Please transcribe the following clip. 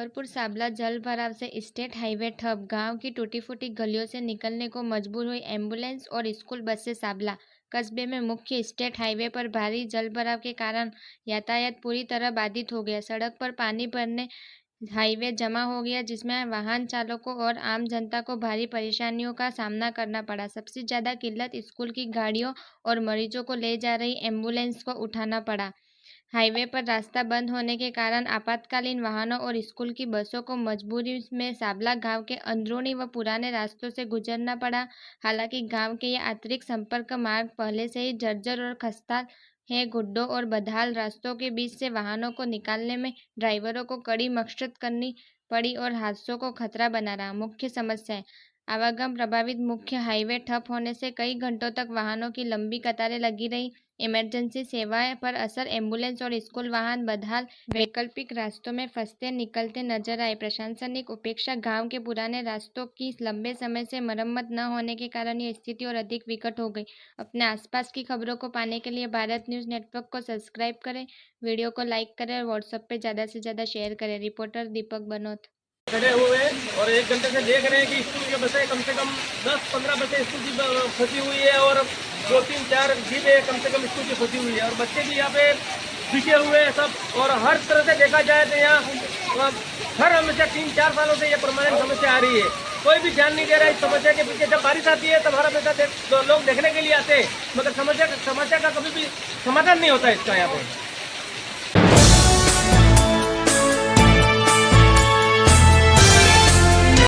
जबलपुर साबला जल भराव से स्टेट हाईवे ठप। गांव की टूटी फूटी गलियों से निकलने को मजबूर हुई एम्बुलेंस और स्कूल बस से साबला। कस्बे में मुख्य स्टेट हाईवे पर भारी जल भराव के कारण यातायात पूरी तरह बाधित हो गया। सड़क पर पानी भरने हाईवे जमा हो गया, जिसमें वाहन चालकों और आम जनता को भारी परेशानियों का सामना करना पड़ा। सबसे ज्यादा किल्लत स्कूल की गाड़ियों और मरीजों को ले जा रही एम्बुलेंस को उठाना पड़ा। हाईवे पर रास्ता बंद होने के कारण आपातकालीन वाहनों और स्कूल की बसों को मजबूरी में साबला गांव के अंदरूनी व पुराने रास्तों से गुजरना पड़ा। हालांकि गांव के ये आंतरिक संपर्क मार्ग पहले से ही जर्जर और खस्ता है। गुड्डों और बदहाल रास्तों के बीच से वाहनों को निकालने में ड्राइवरों को कड़ी मशक्कत करनी पड़ी और हादसों को खतरा बना रहा। मुख्य समस्याएं: आवागमन प्रभावित। मुख्य हाईवे ठप होने से कई घंटों तक वाहनों की लंबी कतारें लगी रही। इमरजेंसी सेवाएं पर असर। एम्बुलेंस और स्कूल वाहन बदहाल, वैकल्पिक रास्तों में फंसते निकलते नजर आए। प्रशासनिक उपेक्षा। गांव के पुराने रास्तों की लंबे समय से मरम्मत न होने के कारण ये स्थिति और अधिक विकट हो गई। अपने आसपास की खबरों को पाने के लिए भारत न्यूज नेटवर्क को सब्सक्राइब करें, वीडियो को लाइक करें और व्हाट्सएप पे ज़्यादा से ज़्यादा शेयर करें। रिपोर्टर दीपक बनोत। खड़े हुए और 1 घंटे से देख रहे हैं कि स्कूल की बसें कम से कम 10-15 बसें स्कूल की फंसी हुई है और 2-3-4 जीपें कम से कम स्कूल की फंसी हुई है और बच्चे भी यहाँ पे बिके हुए हैं सब। और हर तरह से देखा जाए तो यहाँ हर हमेशा 3-4 सालों से ये परमानेंट समस्या आ रही है। कोई भी ध्यान नहीं दे रहा है इस समस्या के पीछे। जब बारिश आती है तब हर हमेशा लोग देखने के लिए आते हैं, मगर समस्या का कभी भी समाधान नहीं होता है इसका यहाँ पे।